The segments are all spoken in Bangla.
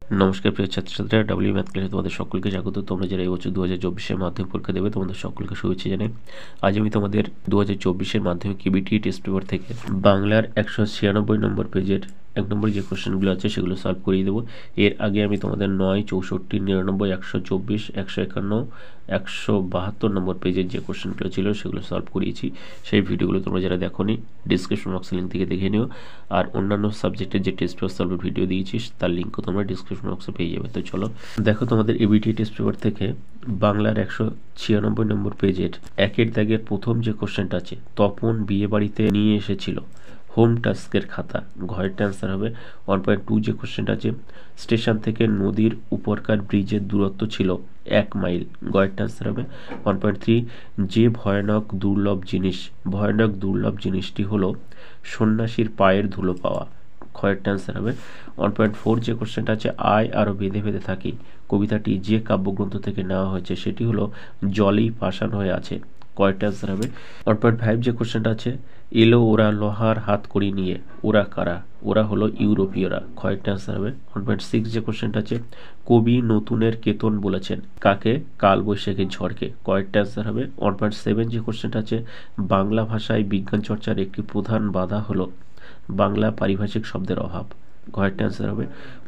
নমস্কার প্রিয় ছাত্রছাত্রীরা, ডাব্লিউ ম্যাথ ক্লাসে তোমাদের সকলকে স্বাগত। তোমরা যারা এই বছর 2024-এর মাধ্যমিক পরীক্ষা দেবে তোমাদের সকলকে শুভেচ্ছা জানাই। আজ আমি তোমাদের 2024-এর মাধ্যমিক কেবিটি টেস্ট পেপার থেকে বাংলার 196 নম্বর পেজের 1 নম্বর যে কোশ্চেনগুলো আছে সেগুলো সলভ করিয়ে দেবো। এর আগে আমি তোমাদের 9, 64, 99, 124, 151, 172 নম্বর পেজের যে কোশ্চেনগুলো ছিল সেগুলো সলভ করিয়েছি। সেই ভিডিওগুলো তোমরা যারা দেখোনি ডিসক্রিপশন বক্সে লিঙ্ক থেকে দেখে নিও। আর অন্যান্য সাবজেক্টের যে টেস্ট পেপার সলভের ভিডিও দিয়েছিস তার লিঙ্কও তোমরা ডিসক্রিপশন বক্সে পেয়ে যাবে। তো চলো দেখো, তোমাদের এবিটি টেস্ট পেপার থেকে বাংলার 196 নম্বর পেজের 1-এর দাগের প্রথম যে কোশ্চেনটা আছে, তপন বিয়ে বাড়িতে নিয়ে এসেছিল হোম টাস্কের খাতা। ঘরেরটা অ্যান্সার হবে 1.2 যে কোশ্চেনটা আছে, স্টেশন থেকে নদীর উপরকার ব্রিজের দূরত্ব ছিল 1 মাইল। ঘরেরটা অ্যান্সার হবে 1.3 যে ভয়ানক দুর্লভ জিনিসটি হলো সন্ন্যাসীর পায়ের ধুলো পাওয়া। ক্ষয়েরটা অ্যান্সার হবে 1.4 যে কোশ্চেনটা আছে, আয় আরও বেঁধে বেঁধে থাকি কবিতাটি যে কাব্যগ্রন্থ থেকে নেওয়া হয়েছে সেটি হলো জলেই পাষাণ হয়ে আছে। কয়টা অ্যান্সার হবে 1.5 যে কোশ্চেনটা আছে, এলো ওরা লোহার হাতকড়ি নিয়ে, ওরা কারা? ওরা হলো ইউরোপীয়রা। কয়টা অ্যান্সার হবে 1.6 যে কোশ্চেনটা আছে, কবি নতুনের কেতন বলেছেন কাকে? কাল বৈশাখীর ঝড়কে। কয়টা অ্যান্সার হবে 1.7 যে কোশ্চেনটা আছে, বাংলা ভাষায় বিজ্ঞান চর্চার একটি প্রধান বাধা হলো বাংলা পারিভাষিক শব্দের অভাব। ঘরেরটা অ্যান্সার হবে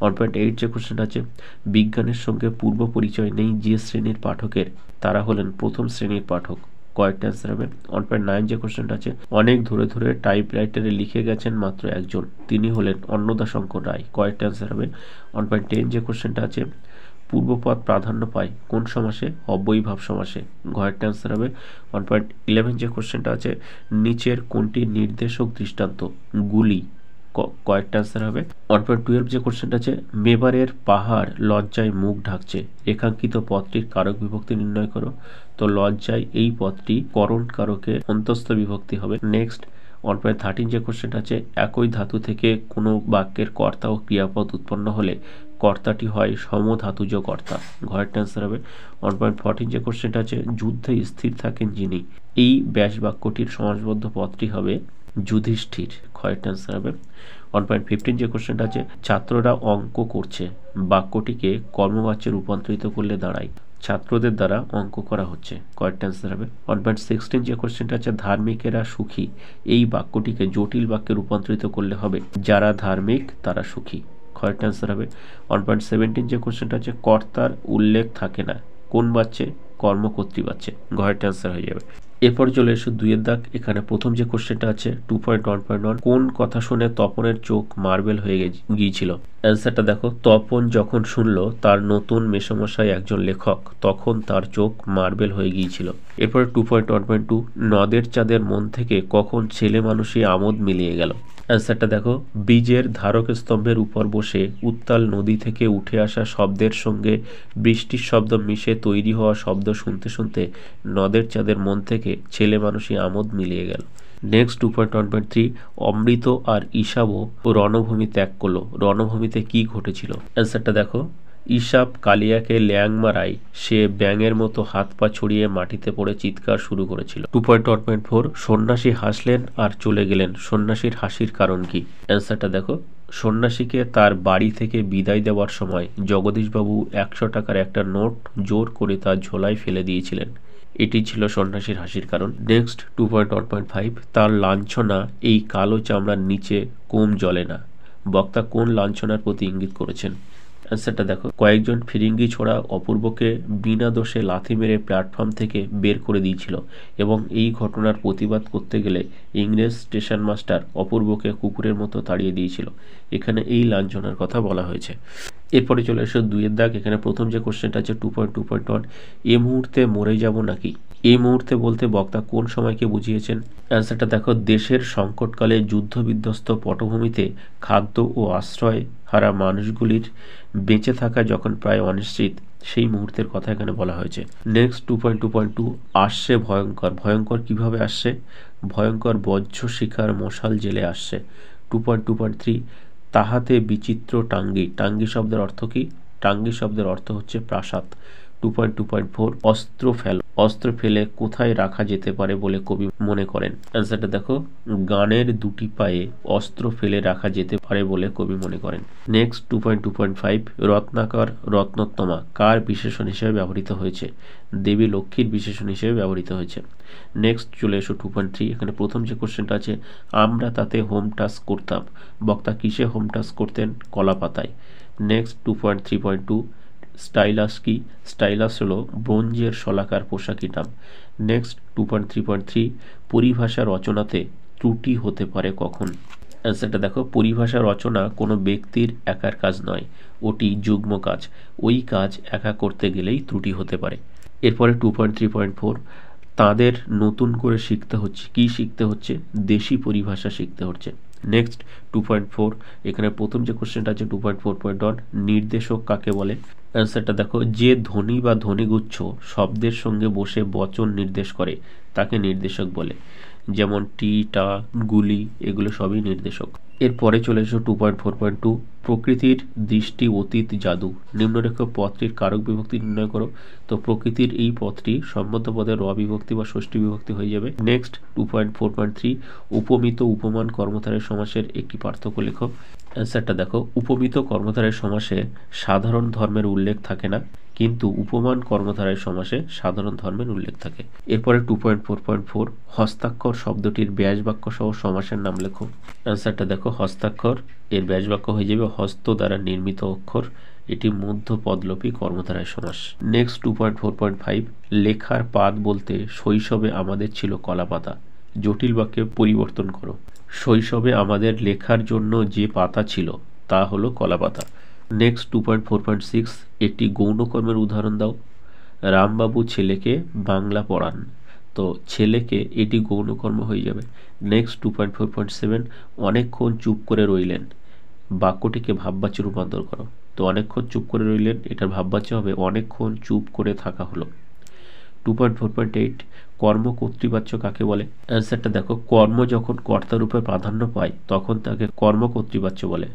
1.8 যে কোশ্চেনটা আছে, বিজ্ঞানের সঙ্গে পূর্ব পরিচয় নেই যে শ্রেণীর পাঠকের, তারা হলেন প্রথম শ্রেণীর পাঠক। কয়েকটা অ্যান্সার হবে 1.9 যে কোশ্চেনটা আছে, অনেক ধরে ধরে টাইপরাইটারে লিখে গেছেন মাত্র একজন, তিনি হলেন অন্নদাশঙ্কর রায়। কয়েকটা অ্যান্সার হবে 1.10 যে কোশ্চেনটা আছে, পূর্বপদ প্রাধান্য পায় কোন সমাসে? অব্যয়ীভাব সমাসে। ঘরেরটা অ্যান্সার হবে 1.11 যে কোশ্চেনটা আছে, নিচের কোনটি নির্দেশক দৃষ্টান্ত? গুলি। কয়েকটা অ্যান্সার হবে 1.12 যে কোশ্চেনটা আছে, মেবারের পাহাড় লজ্জায় মুখ ঢাকছে, রেখাঙ্কিত পদটির কারক বিভক্তি নির্ণয় করো। তো লজ্জায় এই পদটি করণ কারকের অন্তস্থ বিভক্তি হবে। নেক্সট 1.13 যে কোশ্চেনটা আছে, একই ধাতু থেকে কোনো বাক্যের কর্তা ও ক্রিয়াপদ উৎপন্ন হলে কর্তাটি হয় সমধাতুজ কর্তা। ঘরেরটা অ্যান্সার হবে 1.14 যে কোশ্চেনটা আছে, যুদ্ধে স্থির থাকেন যিনি, এই ব্যাস বাক্যটির সমাসবদ্ধ পদটি হবে যুধিষ্ঠির। ক্ষয়েরটা অ্যান্সার হবে 1.15 যে কোশ্চেনটা আছে, ছাত্ররা অঙ্ক করছে, বাক্যটিকে কর্মবাচ্যে রূপান্তরিত করলে দাঁড়ায় ছাত্রদের দ্বারা অঙ্ক করা হচ্ছে। কয়েকটা অ্যান্সার হবে 1.16 যে কোশ্চেনটা আছে, ধার্মিকেরা সুখী, এই বাক্যটিকে জটিল বাক্যে রূপান্তরিত করলে হবে যারা ধার্মিক তারা সুখী। কয়েকটা অ্যান্সার হবে 1.17 যে কোশ্চেনটা আছে, কর্তার উল্লেখ থাকে না কোন বাচ্চে? কর্মকর্তৃ বাচ্চে। ঘরেরটা অ্যান্সার হয়ে যাবে। এরপর চলে এসো 2-এর দাগ। এখানে প্রথম যে কোশ্চেনটা আছে 2.1.1, কোন কথা শুনে তপনের চোখ মার্বেল হয়ে গিয়েছিল? অ্যান্সারটা দেখো, তপন যখন শুনলো তার নতুন মেসমশাই একজন লেখক, তখন তার চোখ মার্বেল হয়ে গিয়েছিল। এরপরে 2.1.2, নদের চাঁদের মন থেকে কখন ছেলে মানুষই আমোদ মিলিয়ে গেল? অ্যান্সারটা দেখো, ব্রিজের ধারক স্তম্ভের উপর বসে উত্তাল নদী থেকে উঠে আসা শব্দের সঙ্গে বৃষ্টির শব্দ মিশে তৈরি হওয়া শব্দ শুনতে শুনতে নদের চাঁদের মন থেকে ছেলে মানুষই আমোদ মিলিয়ে গেল। নেক্সট 2.1.3, অমৃত আর ঈশাবও রণভূমি ত্যাগ করলো, রণভূমিতে কি ঘটেছিল? অ্যান্সারটা দেখো, ঈশাব কালিয়াকে ল্যাং মারায় সে ব্যাঙের মতো হাত পা ছড়িয়ে মাটিতে পড়ে চিৎকার শুরু করেছিল। 2.1.4, সন্ন্যাসী হাসলেন আর চলে গেলেন, সন্ন্যাসীর হাসির কারণ কি? অ্যান্সারটা দেখো, সন্ন্যাসীকে তার বাড়ি থেকে বিদায় দেওয়ার সময় জগদীশবাবু 100 টাকার একটা নোট জোর করে তার ঝোলায় ফেলে দিয়েছিলেন, এটি ছিল সন্ন্যাসীর হাসির কারণ। নেক্সট 2.1.5, তার লাঞ্ছনা এই কালো চামড়ার নিচে কম জ্বলে না, বক্তা কোন লাঞ্ছনার প্রতি ইঙ্গিত করেছেন? অ্যান্সারটা দেখো, কয়েকজন ফিরিঙ্গি ছোড়া অপূর্বকে বিনা দোষে লাথি মেরে প্ল্যাটফর্ম থেকে বের করে দিয়েছিল এবং এই ঘটনার প্রতিবাদ করতে গেলে ইংরেজ স্টেশন মাস্টার অপূর্বকে কুকুরের মতো তাড়িয়ে দিয়েছিল। এখানে এই লাঞ্ছনার কথা বলা হয়েছে। এরপরে চলে এসো 2-এর দাগ। এখানে প্রথম যে কোশ্চেনটা আছে 2.2.1, এ মুহূর্তে মরে যাব নাকি? এই মুহূর্তে বলতে বক্তা কোন সময়কে বুঝিয়েছেন? অ্যান্সারটা দেখো, দেশের সংকটকালে যুদ্ধবিধ্বস্ত পটভূমিতে খাদ্য ও আশ্রয় হারা মানুষগুলির বেঁচে থাকা যখন প্রায় অনিশ্চিত, সেই মুহূর্তের কথা এখানে বলা হয়েছে। নেক্সট 2.2.2, আসছে ভয়ঙ্কর, ভয়ঙ্কর কিভাবে আসছে? ভয়ঙ্কর বজ্র শিখার মশাল জেলে আসছে। 2.2.3, তাহাতে বিচিত্র টাঙ্গি, টাঙ্গি শব্দের অর্থ কি? টাঙ্গি শব্দের অর্থ হচ্ছে প্রাসাদ। 2.2.4 অস্ত্র ফেলে কোথায় রাখা যেতে পারে বলে কবি মনে করেন? অ্যান্সারটা দেখো, গানের দুটি পায়ে অস্ত্র ফেলে রাখা যেতে পারে বলে কবি মনে করেন। নেক্সট 2.2.5 রত্নাকর রত্নোত্তমা কার বিশেষণ হিসেবে ব্যবহৃত হয়েছে? দেবী লক্ষ্মীর বিশেষণ হিসেবে ব্যবহৃত হয়েছে। নেক্সট চলে এসো 2.3। এখানে প্রথম যে কোশ্চেনটা আছে, আমরা তাতে হোম টাস্ক করতাম, বক্তা কিসে হোম টাস্ক করতেন? কলা পাতায়। নেক্সট 2.3.2 স্টাইলাস কি? স্টাইলাস হলো ব্রোঞ্জের শলাকার পোশাকি নাম। নেক্সট 2.3.3 পরিভাষা রচনাতে ত্রুটি হতে পারে কখন? অ্যান্সারটা দেখো, পরিভাষা রচনা কোনো ব্যক্তির একার কাজ নয়, ওটি যুগ্ম কাজ, ওই কাজ একা করতে গেলেই ত্রুটি হতে পারে। এরপরে 2.3.4 তাদের নতুন করে শিখতে হচ্ছে, কি শিখতে হচ্ছে? দেশি পরিভাষা শিখতে হচ্ছে। নেক্সট 2.4 এখানে প্রথম যে কোশ্চেনটা আছে 2.4.1 নির্দেশক কাকে বলে? অ্যান্সারটা দেখো, যে ধ্বনি বা ধ্বনিগুচ্ছ শব্দের সঙ্গে বসে বচন নির্দেশ করে তাকে নির্দেশক বলে, যেমন টি, টা, গুলি, এগুলো সবই নির্দেশক। এরপরে চলে এসো 2.4.2 প্রকৃতির দৃষ্টি অতীত জাদু নিম্নরেখ পদটির কারক বিভক্তি নির্ণয় করো। তো প্রকৃতির এই পদটি সম্বন্ধ পদের র বিভক্তি বা ষষ্ঠী বিভক্তি হয়ে যাবে। নেক্সট 2.4.3 উপমিত উপমান কর্মধারয় সমাসের একটি পার্থক্য লেখো। অ্যান্সারটা দেখো, উপমিত কর্মধারয় সমাসে সাধারণ ধর্মের উল্লেখ থাকে না, কিন্তু উপমান কর্মধারয় সমাসে সাধারণ ধর্মের উল্লেখ থাকে। এরপরে 2.4.4 হস্তাক্ষর শব্দটির ব্যাস বাক্য সহ সমাসের নাম লেখো। অ্যান্সারটা দেখো, হস্তাক্ষর এর ব্যাস বাক্য হয়ে যাবে হস্ত দ্বারা নির্মিত অক্ষর, এটি মধ্য পদলোপী কর্মধারয় সমাস। নেক্সট 2.4.5 লেখার পাত বলতে শৈশবে আমাদের ছিল কলাপাতা, জটিল বাক্যে পরিবর্তন করো। শৈশবে আমাদের লেখার জন্য যে পাতা ছিল তা হলো কলাপাতা। নেক্সট 2.4.6 একটি গৌণকর্মের উদাহরণ দাও। রামবাবু ছেলেকে বাংলা পড়ান, তো ছেলেকে এটি গৌণকর্ম হয়ে যাবে। নেক্সট 2.4.7 অনেকক্ষণ চুপ করে রইলেন, বাক্যটিকে ভাববাচ্যে রূপান্তর করো। তো অনেকক্ষণ চুপ করে রইলেন, এটার ভাববাচ্য হবে অনেকক্ষণ চুপ করে থাকা হলো। 2.4.8 কর্ম কর্তৃবাচ্য কাকে বলে? অ্যান্সারটা দেখো, কর্ম যখন কর্তারূপে প্রাধান্য পায় তখন তাকে কর্ম কর্তৃবাচ্য বলে,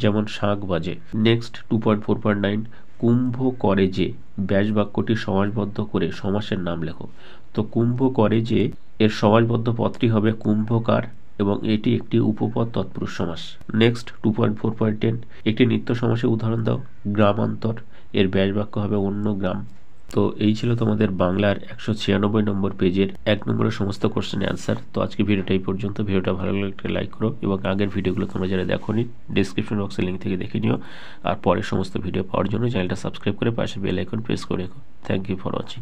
যেমন শাঁখ বাজে। নেক্সট 2.4.9 কুম্ভ করে যে ব্যাস বাক্যটি সমাসবদ্ধ করে সমাসের নাম লেখো। তো কুম্ভ করে যে এর সমাসবদ্ধ পদটি হবে কুম্ভকার এবং এটি একটি উপপদ তৎপুরুষ সমাস। নেক্সট 2.4.10 একটি নিত্য সমাসের উদাহরণ দাও। গ্রামান্তর এর ব্যাস বাক্য হবে অন্য গ্রাম। তো এই ছিল তোমাদের বাংলার 196 নম্বর পেজের 1 নম্বরের সমস্ত কোশ্চেনের অ্যান্সার। তো আজকে ভিডিওটা এই পর্যন্ত। ভিডিওটা ভালো লাগলে একটা লাইক করো এবং আগের ভিডিওগুলো তোমরা যারা দেখোনি ডেসক্রিপশন বক্সের লিঙ্ক থেকে দেখে নিও। আর পরের সমস্ত ভিডিও পাওয়ার জন্য চ্যানেলটা সাবস্ক্রাইব করে পাশে বেল আইকন প্রেস করে রেখো। Thank you for watching.